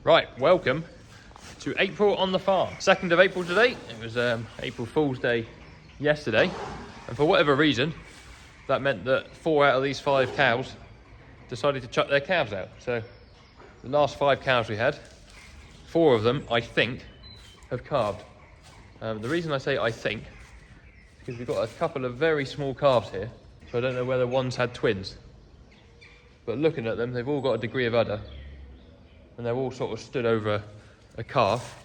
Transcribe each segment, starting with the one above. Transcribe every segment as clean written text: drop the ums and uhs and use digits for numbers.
Right, welcome to April on the farm. 2nd of April today. It was April Fool's Day yesterday. And for whatever reason, that meant that 4 out of these 5 cows decided to chuck their calves out. So the last 5 cows we had, 4 of them, I think, have calved. The reason I say I think is because we've got a couple of very small calves here. So I don't know whether one's had twins. But looking at them, they've all got a degree of udder. And they're all sort of stood over a calf.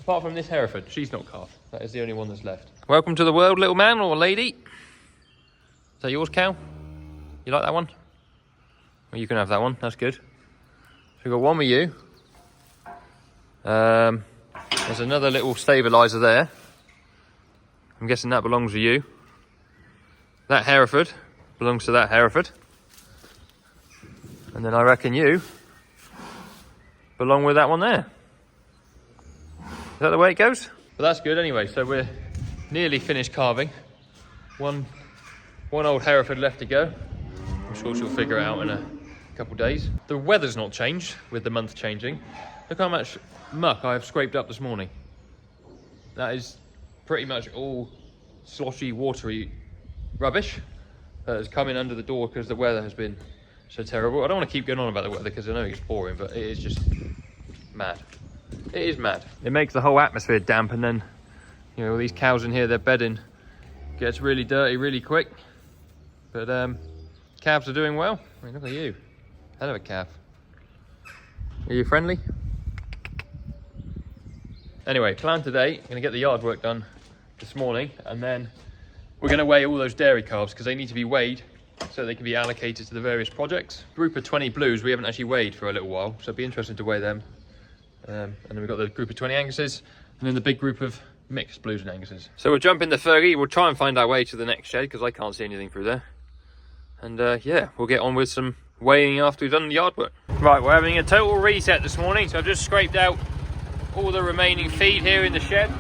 Apart from this Hereford, she's not calf. That is the only one that's left. Welcome to the world, little man or lady. Is that yours, cow? You like that one? Well, you can have that one, that's good. So we've got one with you. There's another little stabiliser there. I'm guessing that belongs to you. That Hereford belongs to that Hereford. And then I reckon you belong with that one there. Is that the way it goes? But that's good anyway, so we're nearly finished calving. One old Hereford left to go. I'm sure she'll figure it out in a couple of days. The weather's not changed with the month changing. Look how much muck I have scraped up this morning. That is pretty much all sloshy, watery rubbish that has come in under the door because the weather has been so terrible. I don't want to keep going on about the weather because I know it's boring, but it is just mad. It is mad. It makes the whole atmosphere damp, and then, you know, all these cows in here, their bedding gets really dirty really quick. But calves are doing well. I mean, look at you. Hell of a calf. Are you friendly? Anyway, plan today, I'm going to get the yard work done this morning, and then we're going to weigh all those dairy calves because they need to be weighed so they can be allocated to the various projects. Group of 20 blues we haven't actually weighed for a little while, so it'd be interesting to weigh them. And then we've got the group of 20 Anguses, and then the big group of mixed blues and Anguses. So we'll jump in the Fergie, we'll try and find our way to the next shed because I can't see anything through there. And yeah, we'll get on with some weighing after we've done the yard work. Right, we're having a total reset this morning, so I've just scraped out all the remaining feed here in the shed.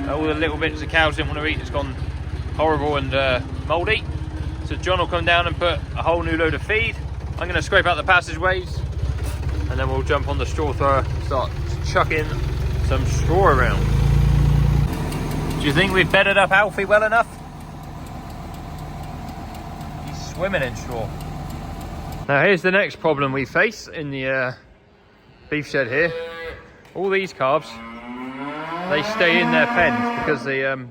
All the little bits the cows didn't want to eat, it's gone horrible and mouldy. So John will come down and put a whole new load of feed. I'm going to scrape out the passageways, and then we'll jump on the straw thrower and start chucking some straw around. Do you think we've bedded up Alfie well enough? He's swimming in straw. Now here's the next problem we face in the beef shed here. All these calves, they stay in their pens because the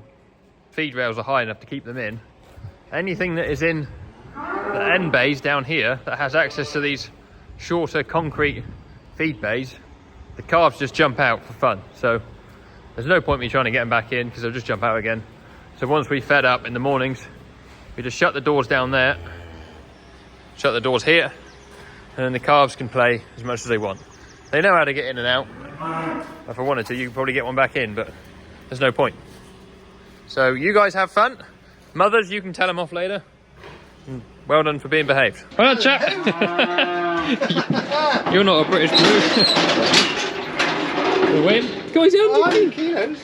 feed rails are high enough to keep them in. Anything that is in the end bays down here that has access to these shorter concrete feed bays, the calves just jump out for fun. So there's no point me trying to get them back in because they'll just jump out again. So once we fed up in the mornings, we just shut the doors down there, shut the doors here, and then the calves can play as much as they want. They know how to get in and out. If I wanted to, you could probably get one back in, but there's no point. So you guys have fun. Mothers, you can tell them off later. Well done for being behaved. Well done, chap. You're not a British blue. We'll win. Guys, how many kilos?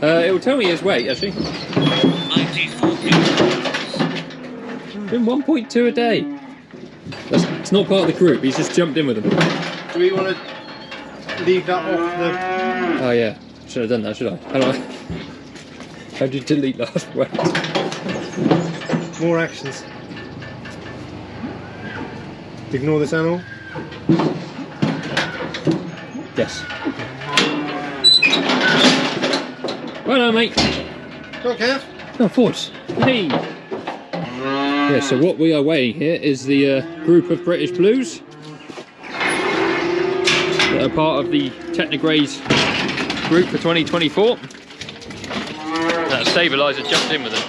It will tell me his weight, actually. 94 kilos. Been 1.2 a day. It's not part of the group, he's just jumped in with them. Do we want to leave that off the... Oh yeah, should have done that, should I? How did you delete last weight? More actions. Ignore this animal? Yes. Well done, mate. Go on, Kev. Oh, force. Hey. Yeah, so what we are weighing here is the group of British Blues that are part of the Technograys group for 2024. That stabiliser jumped in with them,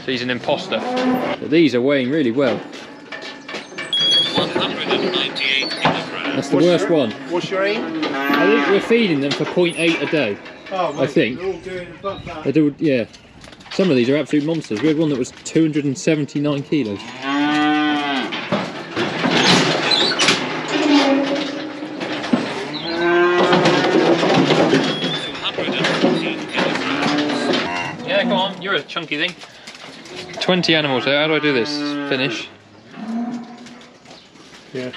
so he's an imposter. But these are weighing really well. 198 kilograms. That's the worst one. What's your aim? I think we're feeding them for 0.8 a day. Oh, I think. They're all doing above that. They do, yeah. Some of these are absolute monsters. We had one that was 279 kilos. Yeah, go on. You're a chunky thing. 20 animals there. How do I do this? Finish. Yeah.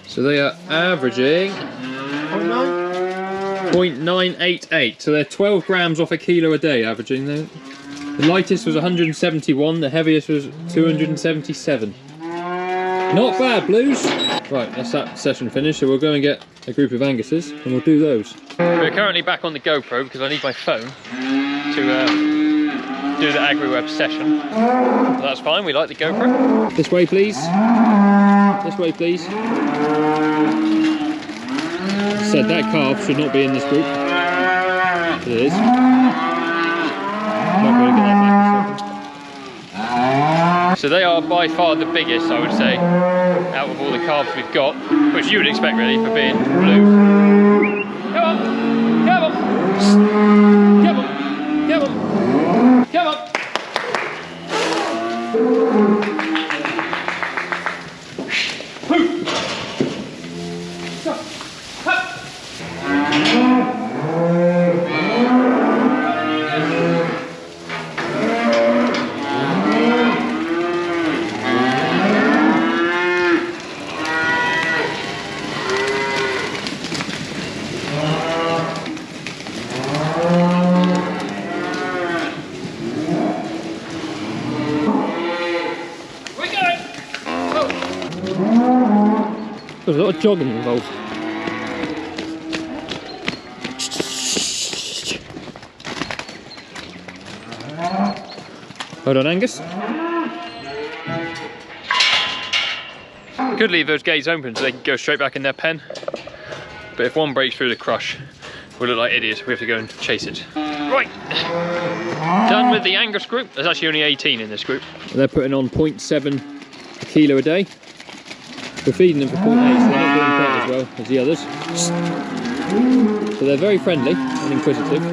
So So they are averaging 0.988. So they're 12 grams off a kilo a day averaging there. The lightest was 171, the heaviest was 277. Not bad, Blues. Right, that's that session finished, so we'll go and get a group of Angus's and we'll do those. We're currently back on the GoPro because I need my phone to do the AgriWeb session. So that's fine, we like the GoPro. This way, please. This way, please. As I said, that calf should not be in this group. But it is. Not going to get that back in a second. So they are by far the biggest, I would say, out of all the calves we've got, which you would expect really for being blue. Come on! Come on! Come on! Come on! Come on! There's a lot of jogging involved. Hold on, Angus. Could leave those gates open so they can go straight back in their pen. But if one breaks through the crush, we'll look like idiots. We have to go and chase it. Right. Done with the Angus group. There's actually only 18 in this group. They're putting on 0.7 a kilo a day. We're feeding them for 0.8, so they're not doing quite as well as the others. So they're very friendly and inquisitive.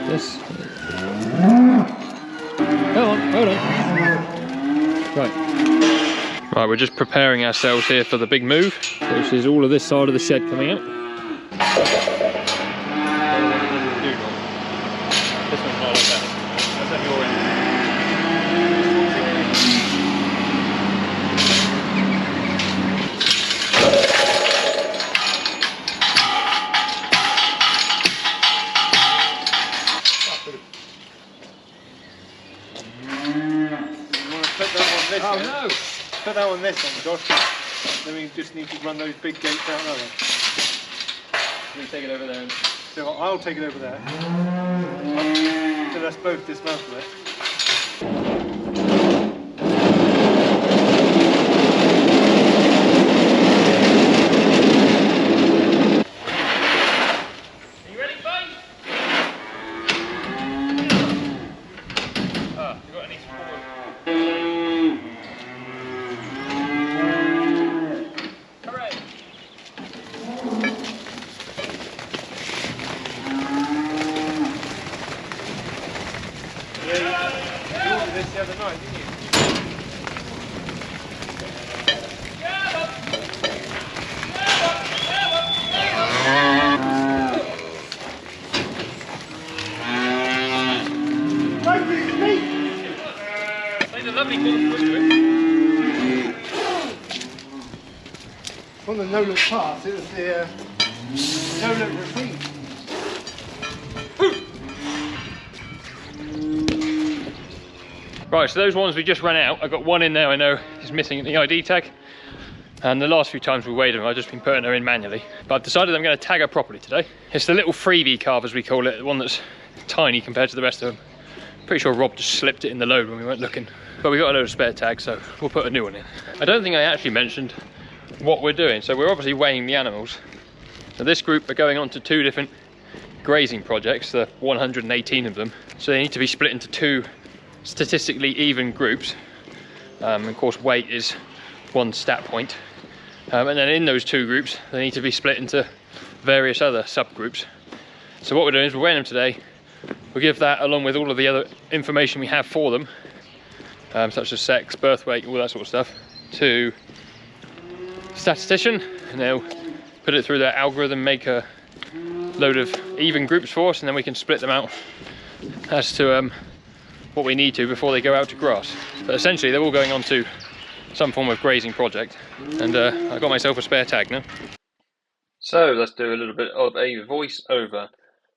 Yes. Come on, hold on. Right. Right, we're just preparing ourselves here for the big move. This is all of this side of the shed coming out. This one's not like that. That's at your end. Oh no! Put that on this one, Josh. Then we just need to run those big gates out that way. You take it over there. So I'll take it over there. So let's both dismantle it. Are you ready, bud? Ah, you got any support? The other night, didn't you? On the no-look pass, it was the no-look retreat. Right, so those ones we just ran out, I've got one in there I know is missing the ID tag. And the last few times we weighed them, I've just been putting her in manually. But I've decided I'm going to tag her properly today. It's the little freebie calf, as we call it, the one that's tiny compared to the rest of them. Pretty sure Rob just slipped it in the load when we weren't looking. But we got a load of spare tags, so we'll put a new one in. I don't think I actually mentioned what we're doing. So we're obviously weighing the animals. So this group are going on to 2 different grazing projects, the 118 of them. So they need to be split into 2 statistically even groups. Of course, weight is one stat point. And then in those 2 groups, they need to be split into various other subgroups. So what we're doing is we're weighing them today. We'll give that along with all of the other information we have for them, such as sex, birth weight, all that sort of stuff, to statistician, and they'll put it through their algorithm, make a load of even groups for us, and then we can split them out as to what we need to before they go out to grass. But essentially they're all going on to some form of grazing project, and I got myself a spare tag now. So let's do a little bit of a voice over.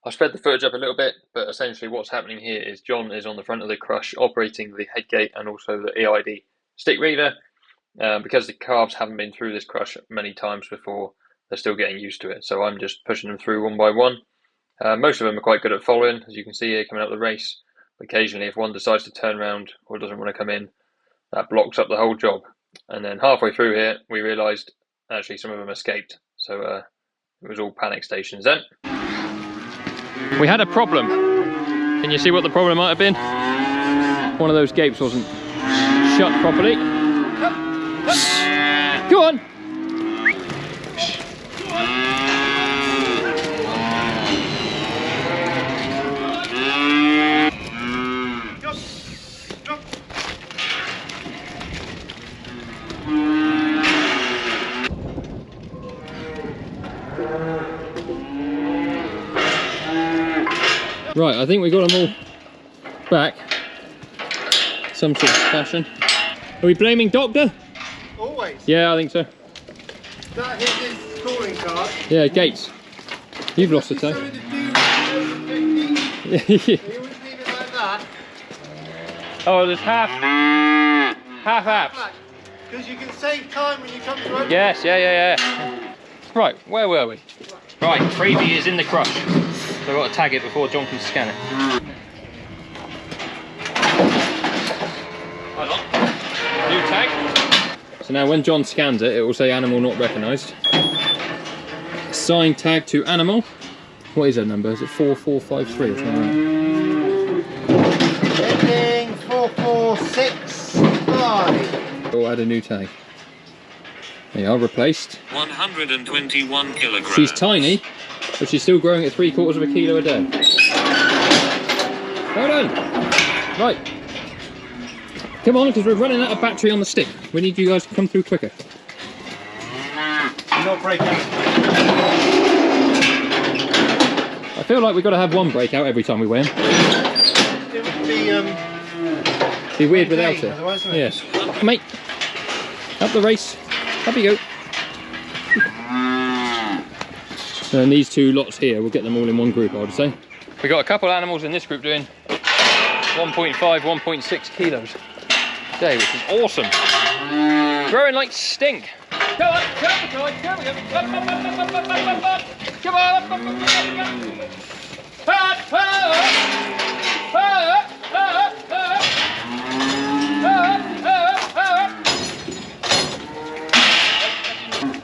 I've sped the footage up a little bit, but essentially what's happening here is John is on the front of the crush operating the headgate and also the EID stick reader. Because the calves haven't been through this crush many times before, they're still getting used to it. So I'm just pushing them through one by one. Most of them are quite good at following, as you can see here coming up the race. Occasionally, if one decides to turn around or doesn't want to come in, that blocks up the whole job. And then halfway through here, we realised actually some of them escaped. So it was all panic stations then. We had a problem. Can you see what the problem might have been? One of those gates wasn't shut properly. Go on! Right, I think we got them all back. Some sort of fashion. Are we blaming Doctor? Always. Yeah, I think so. That is his scoring card. Yeah, Gates. You've lost a toe. You wouldn't leave it like that. Oh, there's half apps. Because you can save time when you come to open. Yes, yeah. Right, where were we? Right, freebie is in the crush. So I've got to tag it before John can scan it. Hold on. New tag. So now when John scans it, it will say animal not recognised. Assign tag to animal. What is that number? Is it 4453 or something like that? Ending 4465. We'll add a new tag. They are replaced. 121 kilograms. She's tiny, but she's still growing at 3/4 of a kilo a day. Well done. Right. Come on, because we're running out of battery on the stick. We need you guys to come through quicker. Not break out. I feel like we've got to have one breakout every time we weigh them. It would Be weird without it. otherwise, wouldn't it? Yes. Mate, up the race. Up you go. And these two lots here, we'll get them all in one group, I would say. We've got a couple of animals in this group doing 1.5, 1.6 kilos a day, which is awesome. Growing like stink. Come on, come on, come on, come on, come on.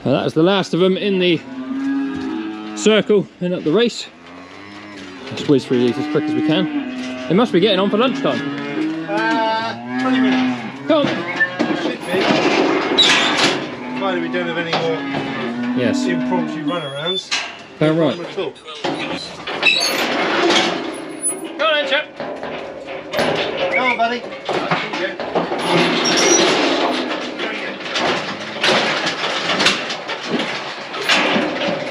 That's the last of them in the circle and up the race. Let's whiz through these as quick as we can. They must be getting on for lunchtime. 20 minutes. Come on. Should be. Provided we don't have any more Yes. impromptu runarounds. All right. At all. Come on then, chap. Come on, buddy. There you go.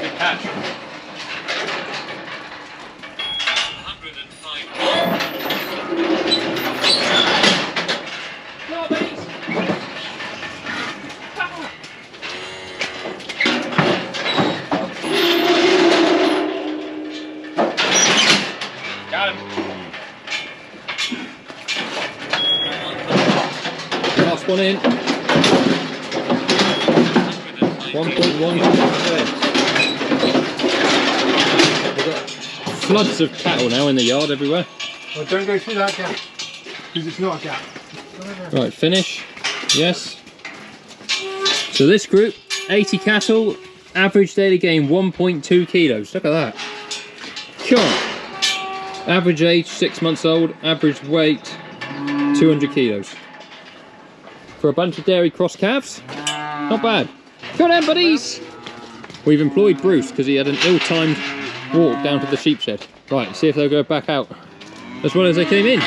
Good catch. 105. Come on, buddies. Got him. Last one in. 1.1. We've got floods of cattle now in the yard everywhere. Well, don't go through that gap. Because it's not a gap. Right, finish. Yes. So this group, 80 cattle, average daily gain 1.2 kilos. Look at that. Come on. Average age 6 months old, average weight 200 kilos. For a bunch of dairy cross calves, not bad. Come on, buddies. We've employed Bruce because he had an ill-timed walk down to the sheep shed. Right, see if they'll go back out as well as they came in.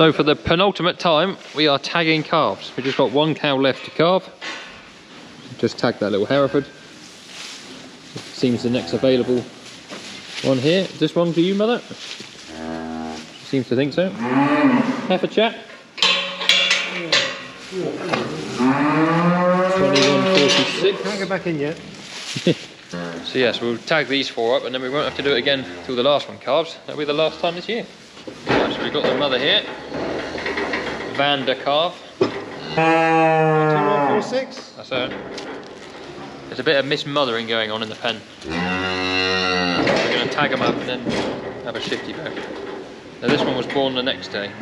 So for the penultimate time, we are tagging calves. We've just got one cow left to calve. Just tag that little Hereford. Seems the next available one here. Is this one for you, Mother? She seems to think so. Heifer chat. 21.46. Can't get back in yet. So yes, we'll tag these 4 up and then we won't have to do it again till the last one calves. That'll be the last time this year. Right, so we've got the mother here. Vander calf. 2146. That's her. There's a bit of mismothering going on in the pen. We're going to tag them up and then have a shifty bow. Now this one was born the next day.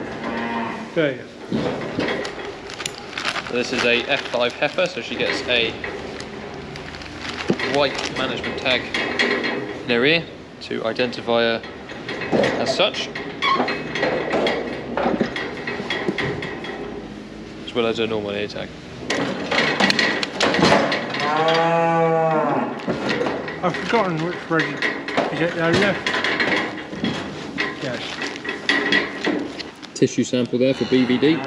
There you go. So this is a F5 heifer, so she gets a white management tag in her ear to identify her as such, as well as her normal ear tag. I've forgotten which version. Is it down there? Yes. Tissue sample there for BVD.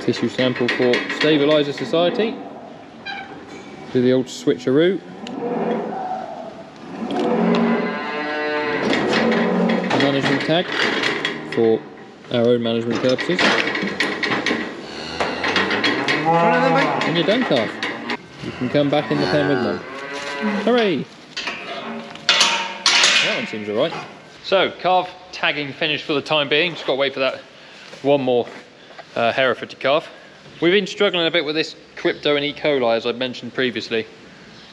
Tissue sample for Stabiliser Society. Do the old switcheroo. Management tag for our own management purposes. And you're done, calf. You can come back in the pen with Mum. Hooray! That one seems alright. So, calf tagging finished for the time being. Just got to wait for that one more Hereford to calf. We've been struggling a bit with this crypto and E. coli, as I mentioned previously.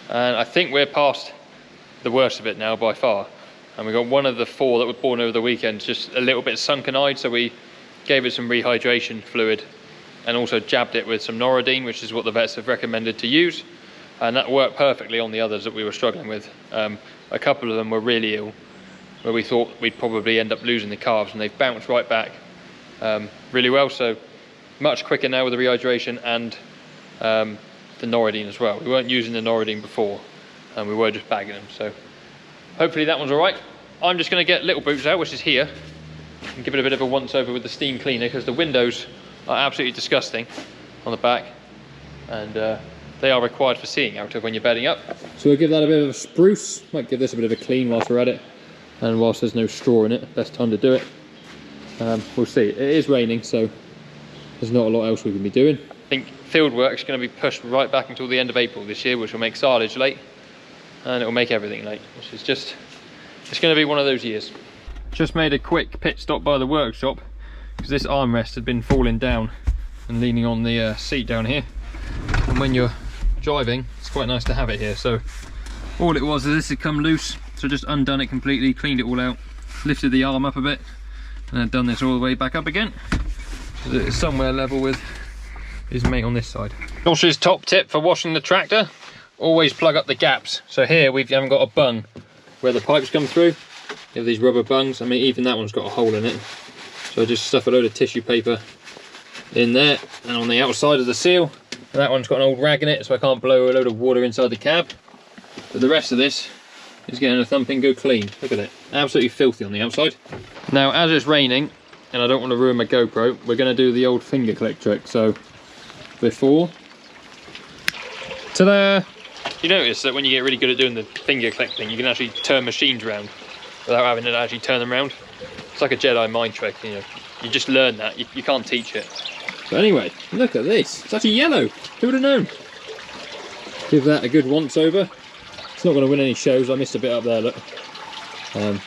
And I think we're past the worst of it now by far. And we got one of the 4 that were born over the weekend just a little bit sunken-eyed, so we gave it some rehydration fluid and also jabbed it with some Noradine, which is what the vets have recommended to use, and that worked perfectly on the others that we were struggling with. A couple of them were really ill, where we thought we'd probably end up losing the calves, and they've bounced right back really well, so much quicker now with the rehydration and the Noradine as well. We weren't using the Noradine before, and we were just bagging them, so hopefully that one's all right. I'm just going to get Little Boots out, which is here, and give it a bit of a once over with the steam cleaner, because the windows are absolutely disgusting on the back, and they are required for seeing out of when you're bedding up. So we'll give that a bit of a spruce. Might give this a bit of a clean whilst we're at it, and whilst there's no straw in it, best time to do it. We'll see. It is raining, so there's not a lot else we can be doing. I think field work's going to be pushed right back until the end of April this year, which will make silage late, and it will make everything late, which is just, it's going to be one of those years. Just made a quick pit stop by the workshop because this armrest had been falling down and leaning on the seat down here, and when you're driving it's quite nice to have it here. So all it was is this had come loose, so just undone it completely, cleaned it all out, lifted the arm up a bit, and then done this all the way back up again so that it's somewhere level with his mate on this side. Josh's top tip for washing the tractor: always plug up the gaps. So here we haven't got a bung where the pipes come through. You have these rubber bungs. I mean, even that one's got a hole in it. So I just stuff a load of tissue paper in there and on the outside of the seal. And that one's got an old rag in it, so I can't blow a load of water inside the cab. But the rest of this is getting a thumping good clean. Look at it, absolutely filthy on the outside. Now, as it's raining and I don't want to ruin my GoPro, we're going to do the old finger click trick. So before, ta-da! You notice that when you get really good at doing the finger click thing, you can actually turn machines around without having to actually turn them around. It's like a Jedi mind trick, you know. You just learn that, you can't teach it. But anyway, look at this. It's actually yellow. Who would have known? Give that a good once over. It's not going to win any shows. I missed a bit up there, look. It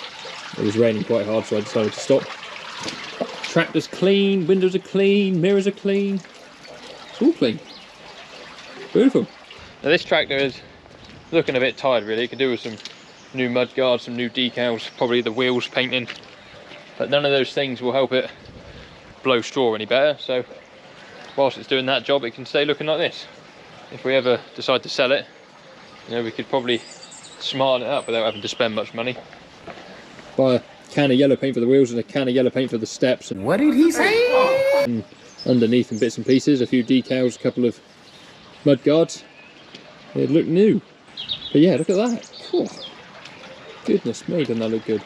was raining quite hard, so I decided to stop. Tractor's clean, windows are clean, mirrors are clean. It's all clean. Beautiful. Now this tractor is looking a bit tired really. It could do with some new mud guards, some new decals, probably the wheels painting. But none of those things will help it blow straw any better. So whilst it's doing that job, it can stay looking like this. If we ever decide to sell it, you know, we could probably smarten it up without having to spend much money. Buy a can of yellow paint for the wheels and a can of yellow paint for the steps. And what did he say? And underneath in bits and pieces, a few decals, a couple of mud guards. It looked new. But yeah, look at that. Oh, goodness me, doesn't that look good?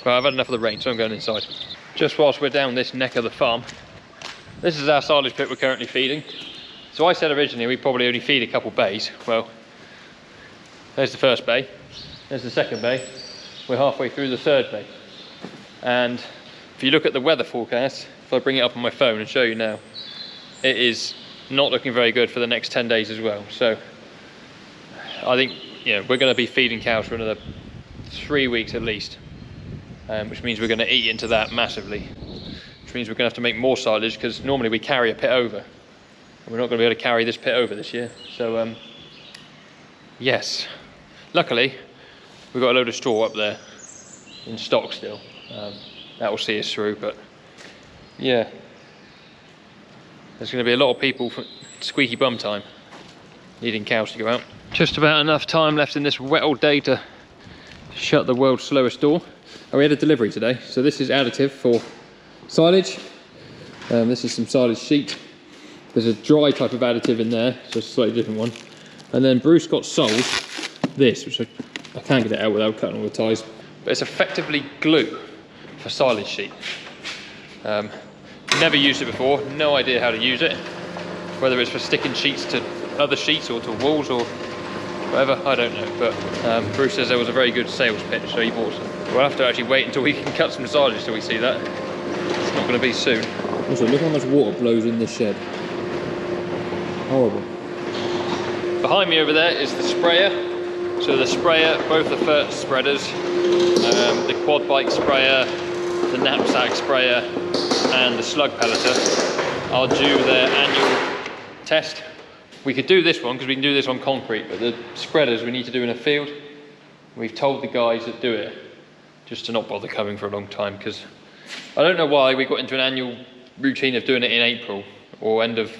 Right, I've had enough of the rain, so I'm going inside. Just whilst we're down this neck of the farm, this is our silage pit we're currently feeding. So I said originally we probably only feed a couple bays. Well, there's the first bay, there's the second bay. We're halfway through the third bay. And if you look at the weather forecast, if I bring it up on my phone and show you now, it is not looking very good for the next 10 days as well. So I think, you know, we're going to be feeding cows for another 3 weeks at least, which means we're going to eat into that massively, which means we're going to have to make more silage, because normally we carry a pit over, and we're not going to be able to carry this pit over this year. So yes, luckily we've got a load of straw up there in stock still. That will see us through, but yeah, there's going to be a lot of people for squeaky bum time needing cows to go out. Just about enough time left in this wet old day to shut the world's slowest door. And we had a delivery today, so this is additive for silage. This is some silage sheet. There's a dry type of additive in there, so it's a slightly different one. And then Bruce got sold this, which I can't get it out without cutting all the ties. But it's effectively glue for silage sheet. Never used it before, no idea how to use it. Whether it's for sticking sheets to other sheets or to walls or whatever, I don't know. But Bruce says there was a very good sales pitch, so he bought some. We'll have to actually wait until we can cut some silage till we see that. It's not going to be soon. Also, look how much water blows in this shed. Horrible. Behind me over there is the sprayer. So the sprayer, both the fert spreaders, the quad bike sprayer, the knapsack sprayer, and the slug pelleter are due their annual test. We could do this one because we can do this on concrete, but the spreaders we need to do in a field. We've told the guys that do it just to not bother coming for a long time, because I don't know why we got into an annual routine of doing it in April or end of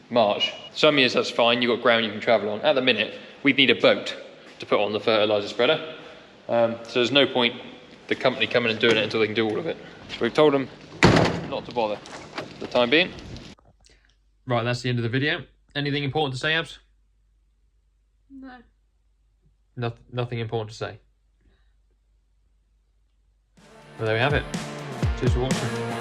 March. Some years that's fine, you've got ground you can travel on. At the minute, we'd need a boat to put on the fertiliser spreader. So there's no point the company coming and doing it until they can do all of it. So we've told them not to bother for the time being. Right, that's the end of the video. Anything important to say, Abs? No. Nothing important to say. Well, there we have it. Cheers for watching.